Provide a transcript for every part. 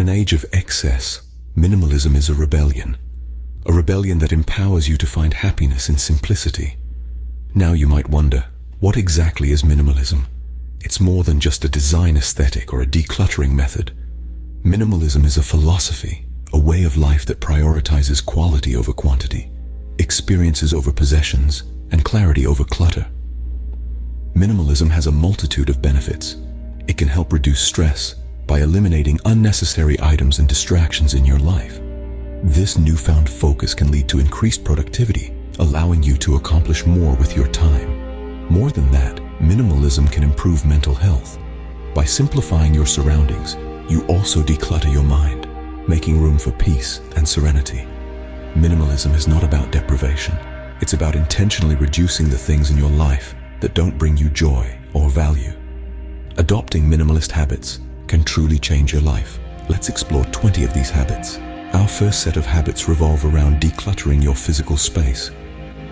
an age of excess, minimalism is a rebellion that empowers you to find happiness in simplicity. Now you might wonder, what exactly is minimalism? It's more than just a design aesthetic or a decluttering method. Minimalism is a philosophy, a way of life that prioritizes quality over quantity, experiences over possessions, and clarity over clutter. Minimalism has a multitude of benefits. It can help reduce stress by eliminating unnecessary items and distractions in your life. This newfound focus can lead to increased productivity, allowing you to accomplish more with your time. More than that, minimalism can improve mental health. By simplifying your surroundings, you also declutter your mind, making room for peace and serenity. Minimalism is not about deprivation. It's about intentionally reducing the things in your life that don't bring you joy or value. Adopting minimalist habits can truly change your life. Let's explore 20 of these habits. Our first set of habits revolve around decluttering your physical space.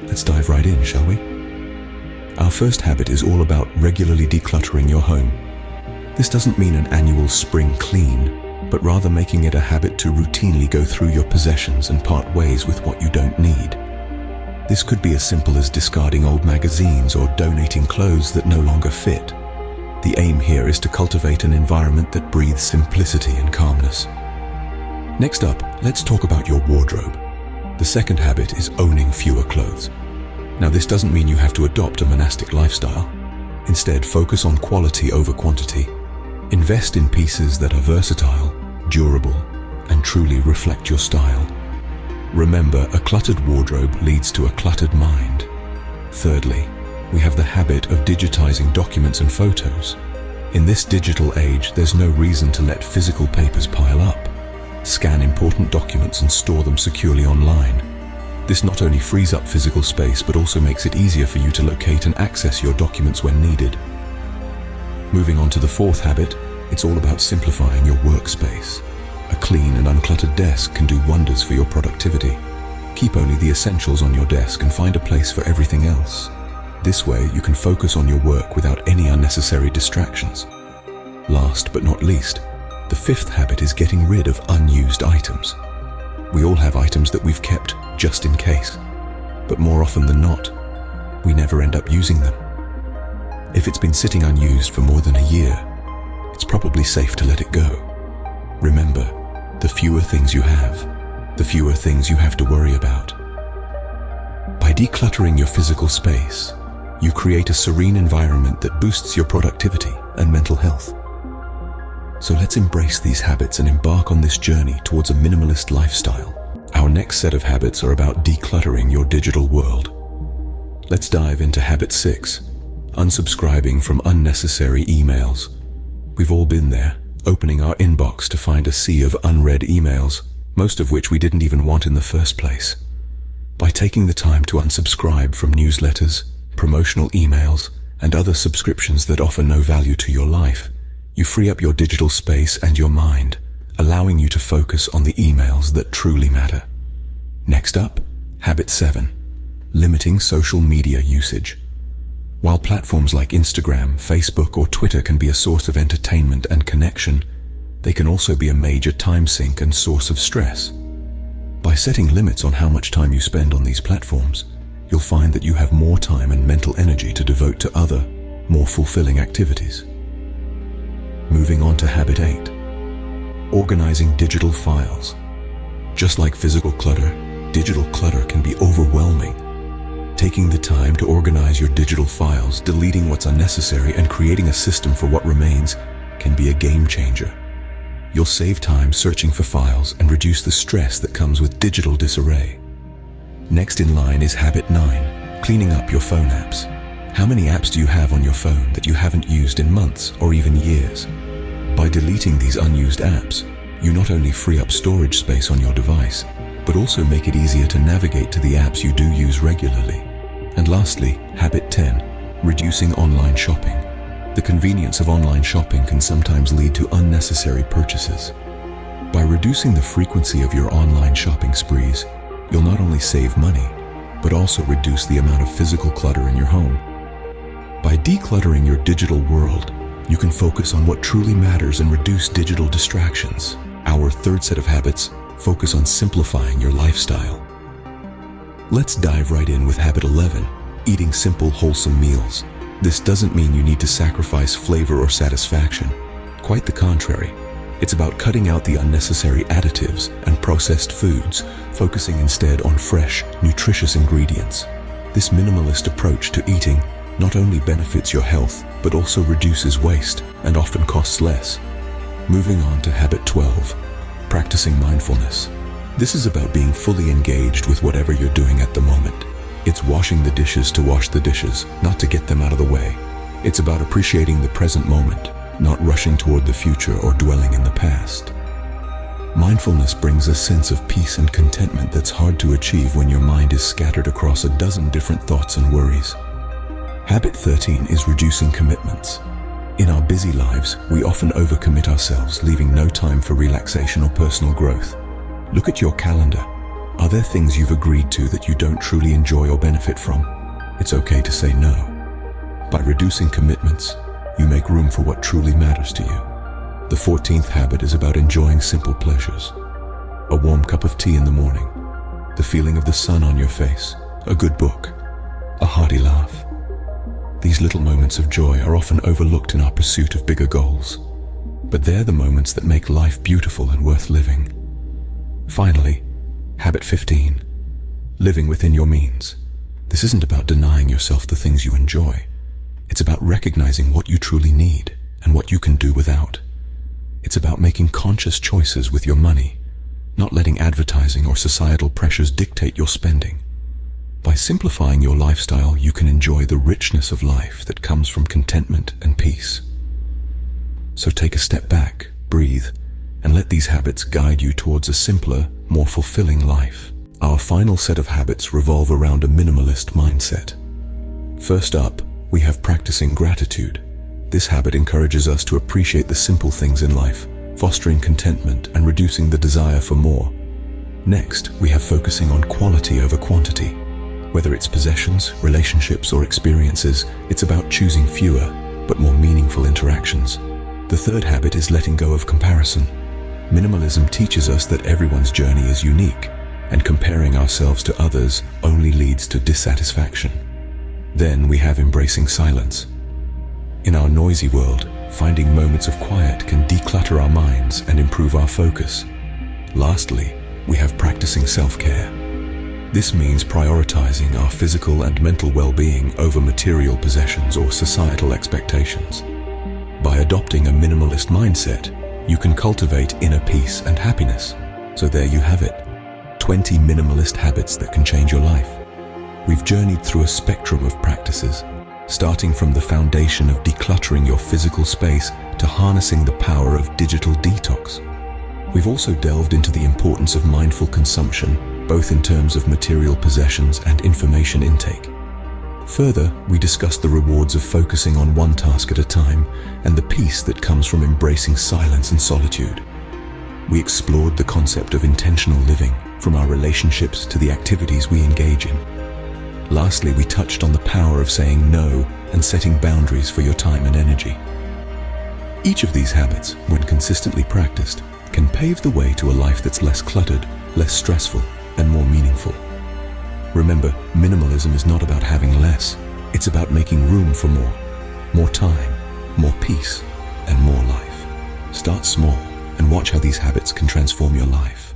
Let's dive right in, shall we? Our first habit is all about regularly decluttering your home. This doesn't mean an annual spring clean, but rather making it a habit to routinely go through your possessions and part ways with what you don't need. This could be as simple as discarding old magazines or donating clothes that no longer fit. The aim here is to cultivate an environment that breathes simplicity and calmness. Next up, let's talk about your wardrobe. The second habit is owning fewer clothes. Now, this doesn't mean you have to adopt a monastic lifestyle. Instead, focus on quality over quantity. Invest in pieces that are versatile, durable, and truly reflect your style. Remember, a cluttered wardrobe leads to a cluttered mind. Thirdly, we have the habit of digitizing documents and photos. In this digital age, there's no reason to let physical papers pile up. Scan important documents and store them securely online. This not only frees up physical space, but also makes it easier for you to locate and access your documents when needed. Moving on to the fourth habit, it's all about simplifying your workspace. A clean and uncluttered desk can do wonders for your productivity. Keep only the essentials on your desk and find a place for everything else. This way, you can focus on your work without any unnecessary distractions. Last but not least, the fifth habit is getting rid of unused items. We all have items that we've kept just in case, but more often than not, we never end up using them. If it's been sitting unused for more than a year, it's probably safe to let it go. Remember, the fewer things you have, the fewer things you have to worry about. By decluttering your physical space, you create a serene environment that boosts your productivity and mental health. So let's embrace these habits and embark on this journey towards a minimalist lifestyle. Our next set of habits are about decluttering your digital world. Let's dive into habit 6, unsubscribing from unnecessary emails. We've all been there, opening our inbox to find a sea of unread emails, most of which we didn't even want in the first place. By taking the time to unsubscribe from newsletters, promotional emails, and other subscriptions that offer no value to your life, you free up your digital space and your mind, allowing you to focus on the emails that truly matter. Next up, habit 7, limiting social media usage. While platforms like Instagram, Facebook, or Twitter can be a source of entertainment and connection, they can also be a major time sink and source of stress. By setting limits on how much time you spend on these platforms, you'll find that you have more time and mental energy to devote to other, more fulfilling activities. Moving on to habit 8, organizing digital files. Just like physical clutter, digital clutter can be overwhelming. Taking the time to organize your digital files, deleting what's unnecessary, and creating a system for what remains can be a game changer. You'll save time searching for files and reduce the stress that comes with digital disarray. Next in line is habit 9, cleaning up your phone apps. How many apps do you have on your phone that you haven't used in months or even years? By deleting these unused apps, you not only free up storage space on your device, but also make it easier to navigate to the apps you do use regularly. And lastly, habit 10, reducing online shopping. The convenience of online shopping can sometimes lead to unnecessary purchases. By reducing the frequency of your online shopping sprees, you'll not only save money, but also reduce the amount of physical clutter in your home. By decluttering your digital world, you can focus on what truly matters and reduce digital distractions. Our our third set of habits focus on simplifying your lifestyle. Let's dive right in with habit 11, eating simple, wholesome meals. This doesn't mean you need to sacrifice flavor or satisfaction. Quite the contrary. It's about cutting out the unnecessary additives and processed foods, focusing instead on fresh, nutritious ingredients. This minimalist approach to eating not only benefits your health, but also reduces waste and often costs less. Moving on to habit 12, practicing mindfulness. This is about being fully engaged with whatever you're doing at the moment. It's washing the dishes to wash the dishes, not to get them out of the way. It's about appreciating the present moment, not rushing toward the future or dwelling in the past. Mindfulness brings a sense of peace and contentment that's hard to achieve when your mind is scattered across a dozen different thoughts and worries. Habit 13 is reducing commitments. In our busy lives, we often overcommit ourselves, leaving no time for relaxation or personal growth. Look at your calendar. Are there things you've agreed to that you don't truly enjoy or benefit from? It's okay to say no. By reducing commitments, you make room for what truly matters to you. The 14th habit is about enjoying simple pleasures. A warm cup of tea in the morning, the feeling of the sun on your face, a good book, a hearty laugh. These little moments of joy are often overlooked in our pursuit of bigger goals, but they're the moments that make life beautiful and worth living. Finally, habit 15, living within your means. This isn't about denying yourself the things you enjoy. It's about recognizing what you truly need and what you can do without. It's about making conscious choices with your money, not letting advertising or societal pressures dictate your spending. By simplifying your lifestyle, you can enjoy the richness of life that comes from contentment and peace. So take a step back, breathe, and let these habits guide you towards a simpler, more fulfilling life. Our final set of habits revolve around a minimalist mindset. First up, we have practicing gratitude. This habit encourages us to appreciate the simple things in life, fostering contentment and reducing the desire for more. Next, we have focusing on quality over quantity. Whether it's possessions, relationships, or experiences, it's about choosing fewer, but more meaningful interactions. The third habit is letting go of comparison. Minimalism teaches us that everyone's journey is unique, and comparing ourselves to others only leads to dissatisfaction. Then we have embracing silence. In our noisy world, finding moments of quiet can declutter our minds and improve our focus. Lastly, we have practicing self-care. This means prioritizing our physical and mental well-being over material possessions or societal expectations. By adopting a minimalist mindset, you can cultivate inner peace and happiness. So there you have it, 20 minimalist habits that can change your life. We've journeyed through a spectrum of practices, starting from the foundation of decluttering your physical space to harnessing the power of digital detox. We've also delved into the importance of mindful consumption, both in terms of material possessions and information intake. Further, we discussed the rewards of focusing on one task at a time and the peace that comes from embracing silence and solitude. We explored the concept of intentional living, from our relationships to the activities we engage in. Lastly, we touched on the power of saying no and setting boundaries for your time and energy. Each of these habits, when consistently practiced, can pave the way to a life that's less cluttered, less stressful, and more meaningful. Remember, minimalism is not about having less. It's about making room for more time, more peace, and more life. Start small and watch how these habits can transform your life.